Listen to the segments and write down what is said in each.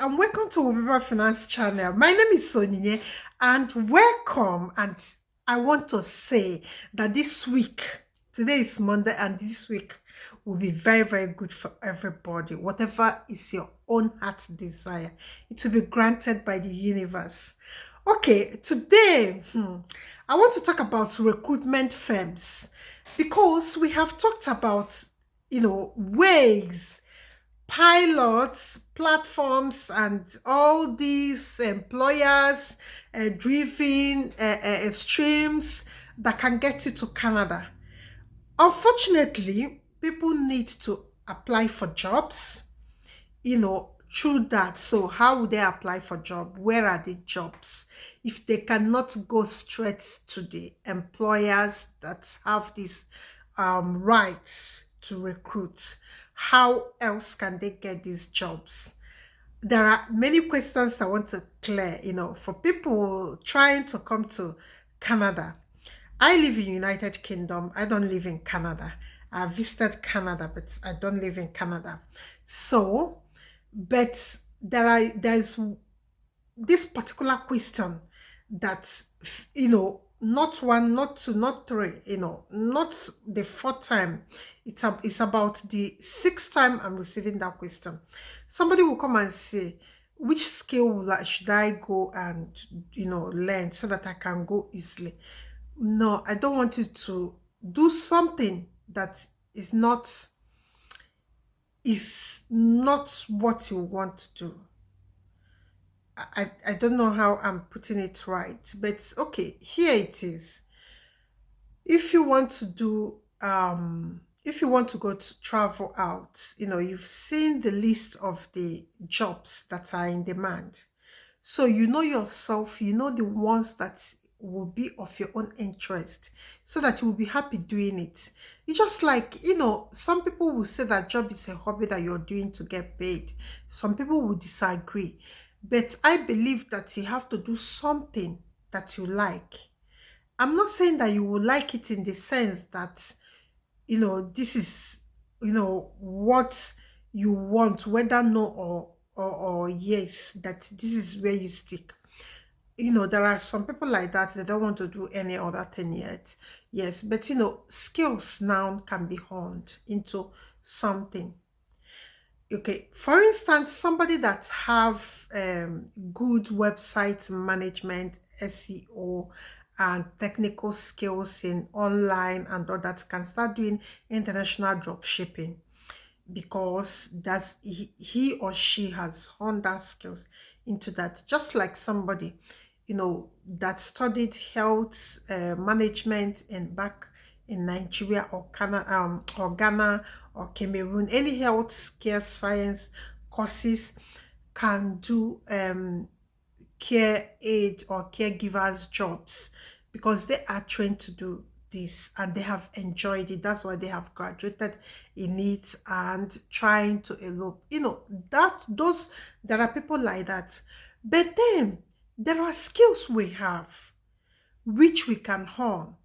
and welcome to Womiba Finance Channel. My name is Onyinye and welcome. And I want to say that this week, today is Monday, and this week will be very, very good for everybody. Whatever is your own heart's desire, it will be granted by the universe. Okay, today I want to talk about recruitment firms because we have talked about, ways, pilots, platforms, and all these employers driven streams that can get you to Canada. Unfortunately, people need to apply for jobs, through that. So how would they apply for job? Where are the jobs? If they cannot go straight to the employers that have these rights to recruit, how else can they get these jobs? There are many questions I want to clear, for people trying to come to Canada. I live in United Kingdom. I don't live in Canada. I visited Canada, but I don't live in Canada. So, but there's this particular question that, not one, not two, not three, not the fourth time. It's about the sixth time I'm receiving that question. Somebody will come and say, which skill should I go and learn so that I can go easily? No, I don't want you to do something that is not what you want to do. I don't know how I'm putting it right, but okay, here it is. If you want to do if you want to go to travel out, you've seen the list of the jobs that are in demand. So you know yourself, you know the ones that will be of your own interest so that you will be happy doing it. It's just like, some people will say that job is a hobby that you're doing to get paid. Some people will disagree. But I believe that you have to do something that you like. I'm not saying that you will like it in the sense that, this is, what you want, whether no or yes, that this is where you stick. There are some people like that, they don't want to do any other thing yet. Yes, but skills now can be honed into something. Okay, for instance, somebody that have good website management, SEO, and technical skills in online and all that can start doing international drop shipping because he or she has honed that skills into that. Just like somebody, that studied health management in back in Nigeria or Canada, or Ghana or Cameroon, any health care science courses can do care aid or caregivers jobs because they are trained to do this and they have enjoyed it. That's why they have graduated in it and trying to elope. There are people like that. But then there are skills we have which we can hone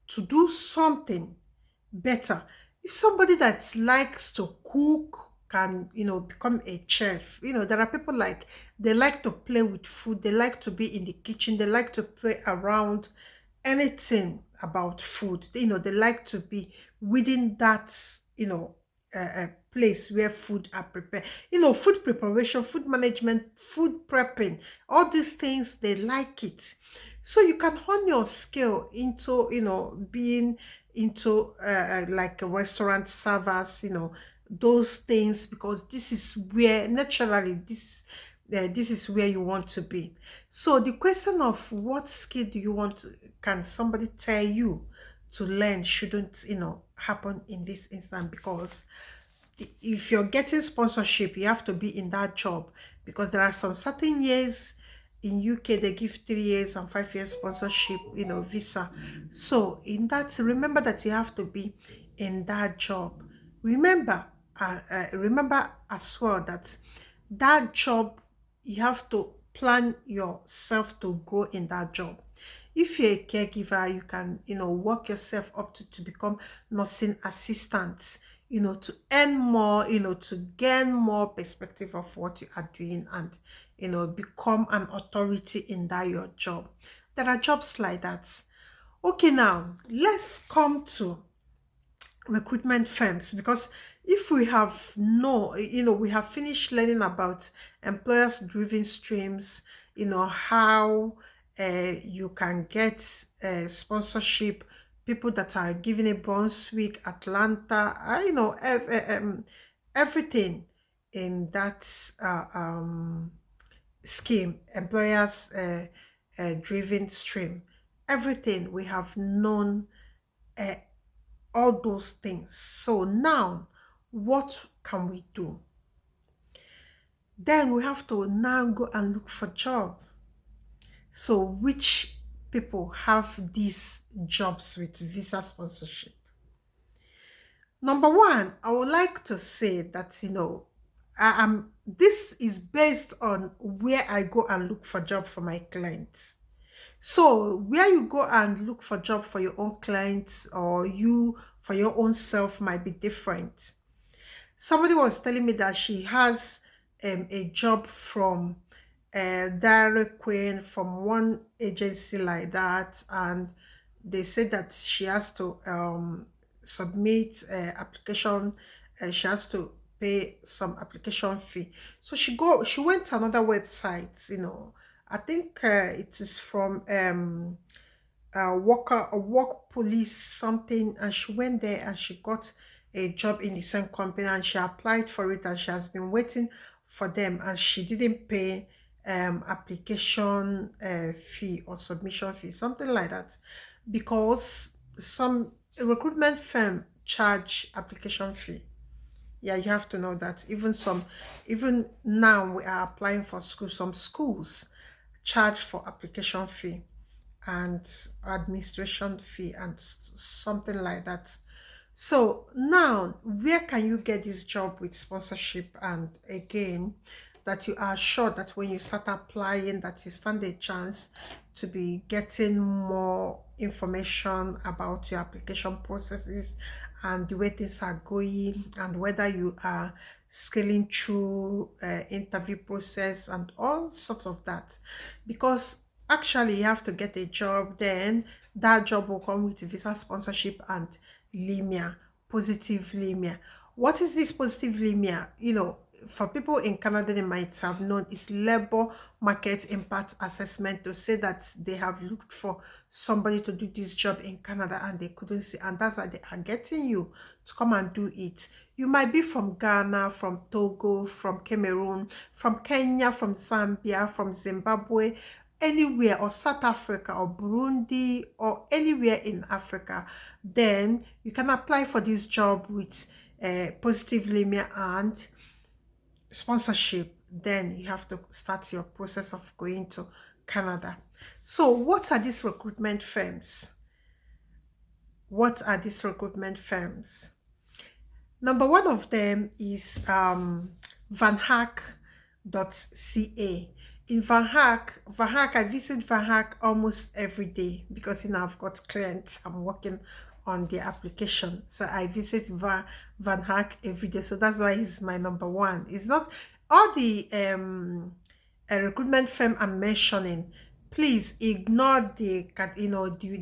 to do something better. If somebody that likes to cook can, become a chef, there are people like they like to play with food, they like to be in the kitchen, they like to play around anything about food. They like to be within that, place where food are prepared. Food preparation, food management, food prepping, all these things, they like it. So you can hone your skill into, being into like a restaurant servers, those things, because this is where naturally this is where you want to be. So the question of what skill do you want to, can somebody tell you to learn shouldn't, happen in this instant, because if you're getting sponsorship, you have to be in that job, because there are some certain years in UK they give 3 years and 5 years sponsorship, visa. So in that, remember that you have to be in that job. Remember as well that that job, you have to plan yourself to grow in that job. If you're a caregiver, you can, work yourself up to become nursing assistant. to earn more, to gain more perspective of what you are doing, and become an authority in that your job. There are jobs like that. Okay, now let's come to recruitment firms, because if we have no we have finished learning about employers driven streams, how you can get sponsorship, people that are giving a Brunswick, Atlanta, everything in that scheme, employers driven stream, everything we have known, all those things. So now, what can we do? Then we have to now go and look for job. So which people have these jobs with visa sponsorship? Number one, I would like to say that I am this is based on where I go and look for job for my clients. So where you go and look for job for your own clients, or you for your own self, might be different. Somebody was telling me that she has a job from Diary Queen, from one agency like that, and they said that she has to submit application. She has to pay some application fee. So she went to another website. I think it is from a work police something, and she went there and she got a job in the same company, and she applied for it, and she has been waiting for them, and she didn't pay application fee or submission fee, something like that, because some recruitment firm charge application fee. Yeah, you have to know that. Even now we are applying for school, some schools charge for application fee and administration fee and something like that. So now, where can you get this job with sponsorship? And again, that you are sure that when you start applying, that you stand a chance to be getting more information about your application processes and the way things are going, and whether you are scaling through interview process and all sorts of that. Because actually you have to get a job, then that job will come with visa sponsorship and limia, positive limia. What is this positive limia? For people in Canada, they might have known it's labor market impact assessment, to say that they have looked for somebody to do this job in Canada and they couldn't see, and that's why they are getting you to come and do it. You might be from Ghana, from Togo, from Cameroon, from Kenya, from Zambia, from Zimbabwe, anywhere, or South Africa, or Burundi, or anywhere in Africa. Then you can apply for this job with positive limia and sponsorship. Then you have to start your process of going to Canada. So what are these recruitment firms? What are these recruitment firms? Number one of them is Vanhack.ca. In Vanhack, I visit Vanhack almost every day, because I've got clients. I'm working on the application, so I visit Vanhack every day. So that's why it's my number one. It's not all the recruitment firm I'm mentioning. Please ignore the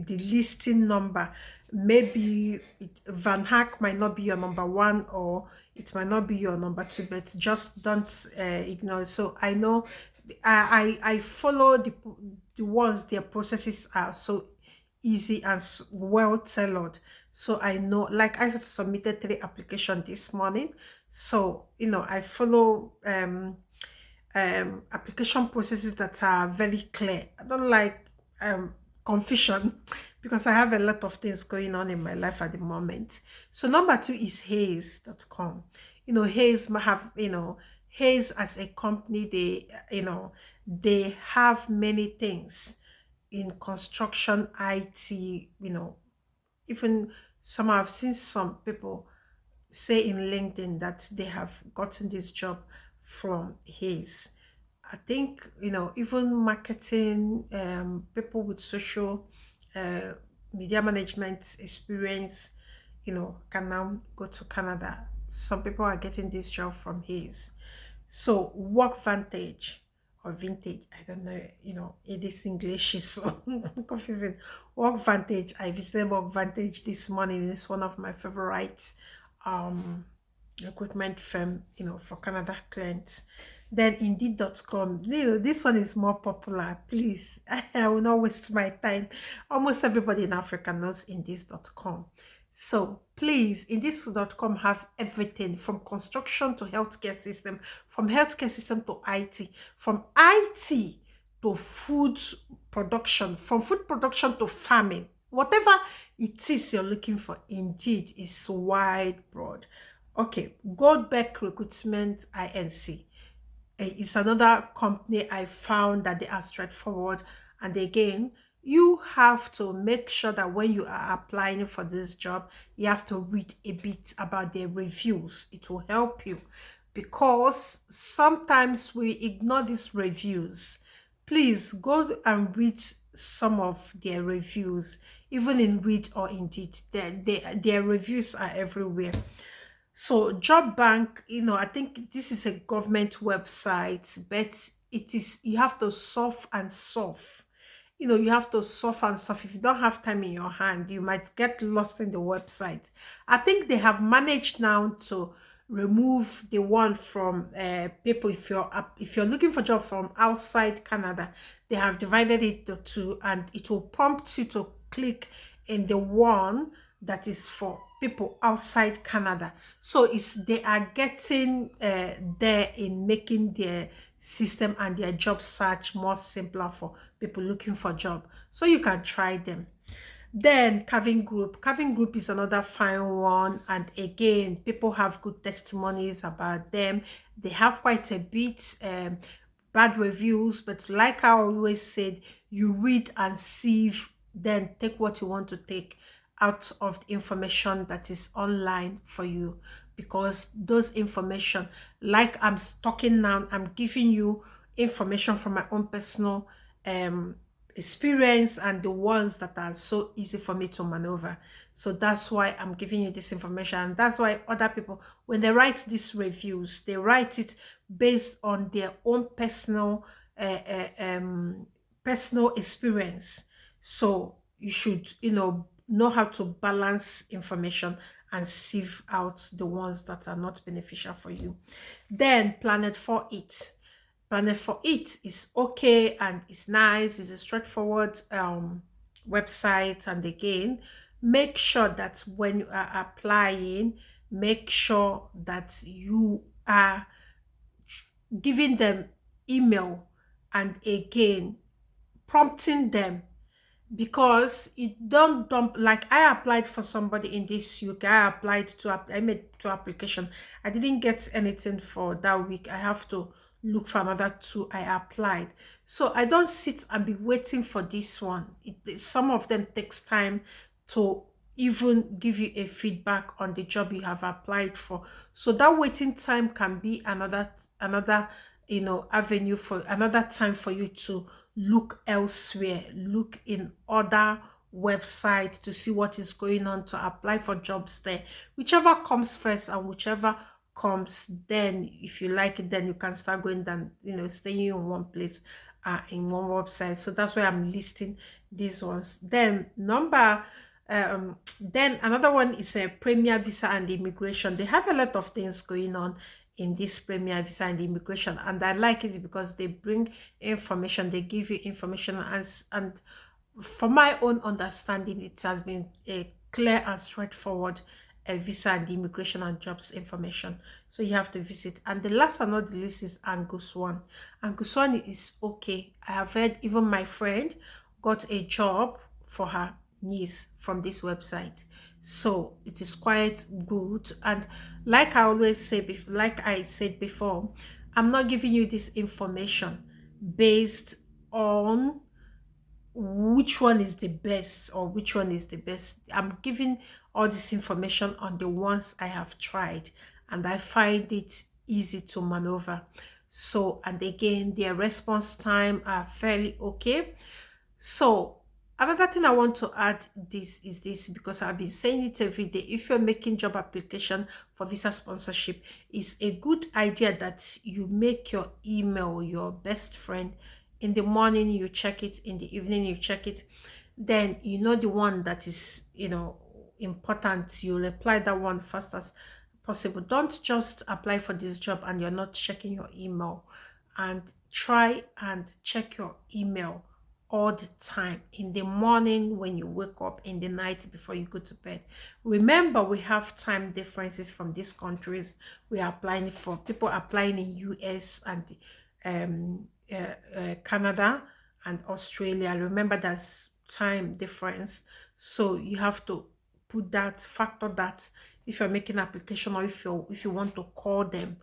listing number. Maybe Van Hack might not be your number one, or it might not be your number two, but just don't ignore it. So I know I follow the ones their processes are so easy and well tailored. So I know, like, I have submitted 3 applications this morning. So I follow application processes that are very clear. I don't like confusion, because I have a lot of things going on in my life at the moment. So number 2 is Hayes.com. Hayes have, Hayes as a company, they have many things in construction, IT, even some, I've seen some people say in LinkedIn that they have gotten this job from Hayes. I think, even marketing, people with social media management experience, can now go to Canada. Some people are getting this job from his. So work vantage or vintage, I don't know, it is English is so confusing. Work vantage. I visited work vantage this morning. It's one of my favorite um recruitment firm, for Canada clients. Then Indeed.com. This one is more popular. Please, I will not waste my time. Almost everybody in Africa knows Indeed.com. So please, Indeed.com have everything from construction to healthcare system, from healthcare system to IT, from IT to food production, from food production to farming. Whatever it is you're looking for, Indeed is wide broad. Okay, Goldbeck Recruitment Inc. It's another company I found that they are straightforward. And again, you have to make sure that when you are applying for this job, you have to read a bit about their reviews. It will help you because sometimes we ignore these reviews. Please go and read some of their reviews, even in Read or Indeed. Their reviews are everywhere. So Job Bank, I think this is a government website, but it is you have to surf and surf. You have to surf and surf. If you don't have time in your hand, you might get lost in the website. I think they have managed now to remove the one from people. If you're looking for job from outside Canada, they have divided it to two, and it will prompt you to click in the one that is for people outside Canada. So they are getting there in making their system and their job search more simpler for people looking for job. So you can try them. Then Kavingroup. Kavingroup is another fine one. And again, people have good testimonies about them. They have quite a bit bad reviews, but like I always said, you read and sieve, then take what you want to take out of the information that is online for you, because those information, like I'm talking now, I'm giving you information from my own personal experience and the ones that are so easy for me to maneuver. So that's why I'm giving you this information. And that's why other people, when they write these reviews, they write it based on their own personal experience. So you should, know how to balance information and sieve out the ones that are not beneficial for you. Then Planet for It. Planet for It is okay and it's nice. It's a straightforward website. And again, make sure that when you are applying, make sure that you are giving them email and again prompting them, because it don't dump. Like I applied for somebody in this UK. I made two application. I didn't get anything for that week. I have to look for another two. I applied. So I don't sit and be waiting for this one. Some of them takes time to even give you a feedback on the job you have applied for. So that waiting time can be another avenue for another time for you to look elsewhere, look in other websites to see what is going on, to apply for jobs there. Whichever comes first and whichever comes, then if you like it, then you can start going down, staying in one place, in one website. So that's why I'm listing these ones. Then another one is a Premier Visa and Immigration. They have a lot of things going on in this Premier Visa and Immigration, and I like it because they bring information, they give you information, and from my own understanding, it has been a clear and straightforward visa and immigration and jobs information. So you have to visit. And the last and not the least is Angus One. Angus One is okay. I have heard even my friend got a job for her niece from this website. So it is quite good. And like I always say, like I said before, I'm not giving you this information based on which one is the best or which one is the best. I'm giving all this information on the ones I have tried and I find it easy to maneuver. So, and again, their response time are fairly okay. So Another thing I want to add this is this, because I've been saying it every day. If you're making job application for visa sponsorship, it's a good idea that you make your email your best friend. In the morning you check it, in the evening you check it. Then you know the one that is, important. You'll apply that one fast as possible. Don't just apply for this job and you're not checking your email. And try and check your email all the time, in the morning when you wake up, in the night before you go to bed. Remember, we have time differences from these countries we are applying for. People applying in US and Canada and Australia. Remember, there's time difference, so you have to put that, factor that, if you're making application, or if you want to call them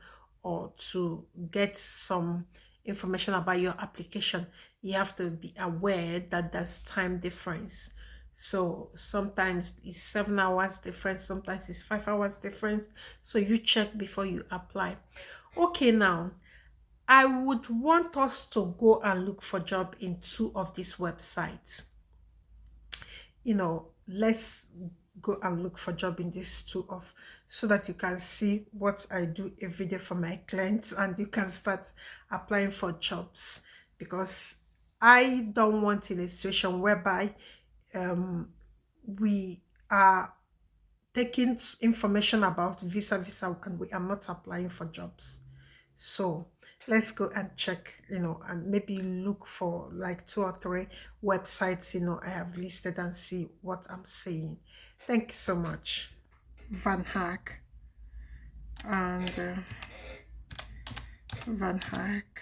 or to get some information about your application, you have to be aware that there's time difference. So sometimes it's 7 hours difference, sometimes it's 5 hours difference. So you check before you apply. Okay, now I would want us to go and look for job in two of these websites. Let's go and look for job in these two of, so that you can see what I do every day for my clients, and you can start applying for jobs, because I don't want in a situation whereby we are taking information about visa and we are not applying for jobs. So let's go and check, and maybe look for like two or three websites, I have listed, and see what I'm saying. Thank you so much. Van Hack and Van Hack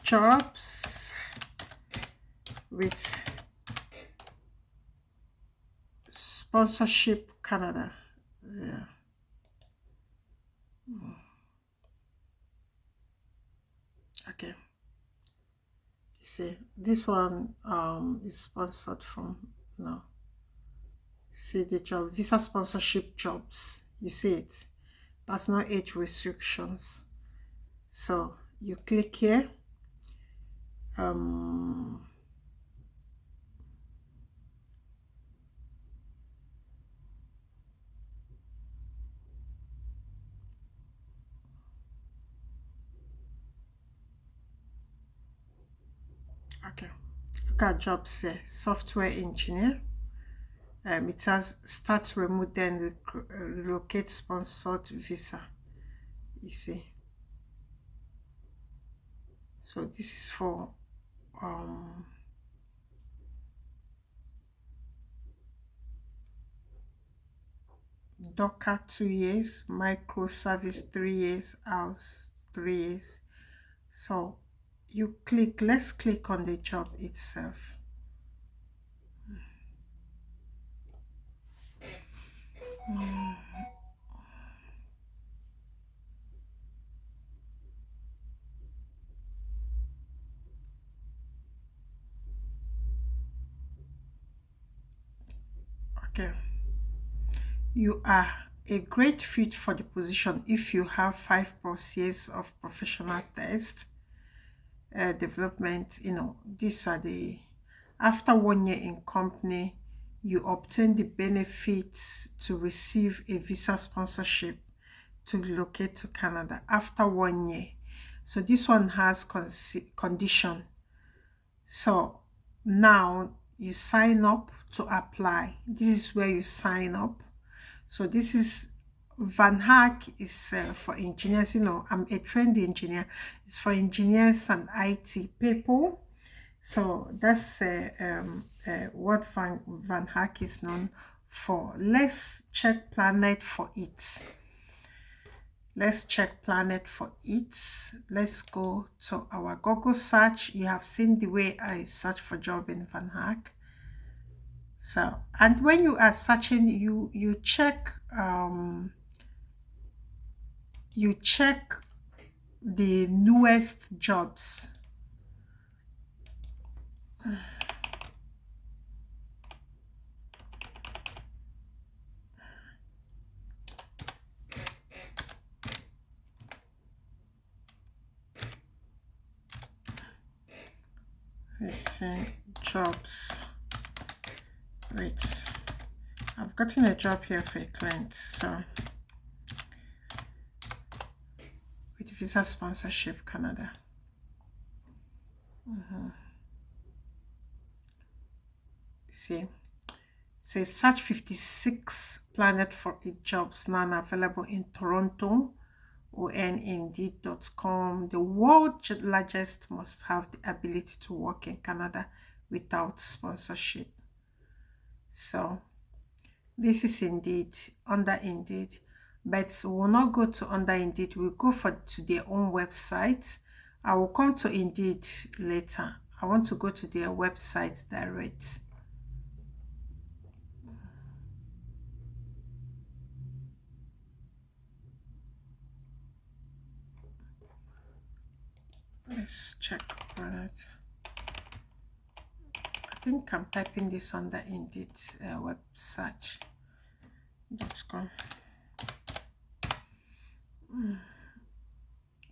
jobs with sponsorship Canada. Yeah. Okay. You see, this one is sponsored from no. See the job, visa sponsorship jobs. You see it. That's not age restrictions. So you click here. Okay. Look at jobs here. Software engineer. It has start remote, then relocate sponsored visa. You see. So this is for Docker 2 years, microservice 3 years, house 3 years. So you click, let's click on the job itself. Okay. You are a great fit for the position if you have 5+ years of professional test development. These are the, after 1 year in company, you obtain the benefits to receive a visa sponsorship to relocate to Canada after 1 year. So this one has condition. So now you sign up to apply. This is where you sign up. So this is Van Hack is for engineers. I'm a trained engineer. It's for engineers and IT people. So that's what Van Hack is known for. Let's check Planet for it. Let's check Planet for it. Let's go to our Google search. You have seen the way I search for job in Van Hack. So, and when you are searching, you check the newest jobs. Let's see, jobs. Wait, I've gotten a job here for a client, so with visa sponsorship Canada. See, say search 56 Planet for It jobs now available in Toronto. Indeed.com. The world's largest must have the ability to work in Canada without sponsorship. So this is Indeed, under Indeed, but we will not go to under Indeed. We'll go to their own website. I will come to Indeed later. I want to go to their website direct. Let's check on it. I think I'm typing this under Indeed web search.com.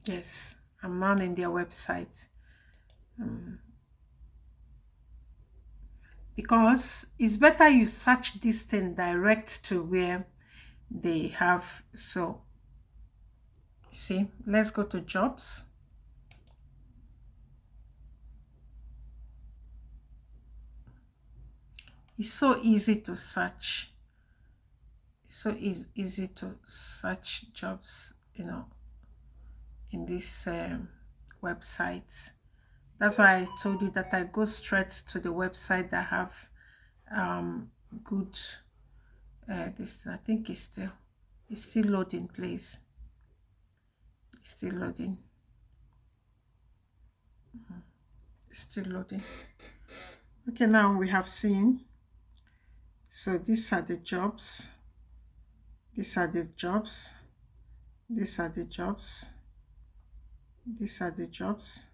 Yes, I'm now in their website. Because it's better you search this thing direct to where they have. So see, let's go to jobs. It's so easy to search. It's so easy to search jobs, in this website. That's why I told you that I go straight to the website that have good this. I think it's still loading, please. It's still loading. It's still loading. Okay, now we have seen. So these are the jobs. These are the jobs. These are the jobs. These are the jobs.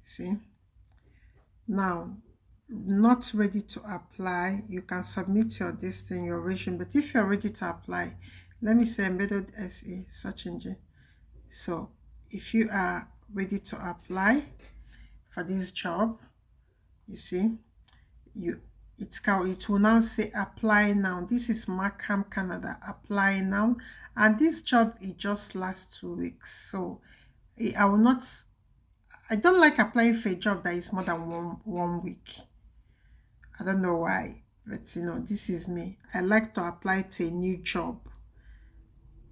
See? Now, not ready to apply. You can submit your your resume. But if you're ready to apply, let me say embedded SE search engine. So if you are ready to apply for this job, you see, it will now say apply now. This is Markham, Canada. Apply now. And this job, it just lasts 2 weeks. So I don't like applying for a job that is more than one week. I don't know why, but this is me. I like to apply to a new job.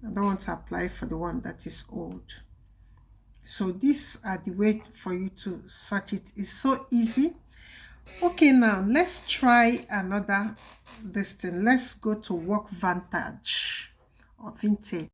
I don't want to apply for the one that is old. So these are the way for you to search it. It's so easy. Okay, now let's try another this thing. Let's go to Work Vantage or Vintage.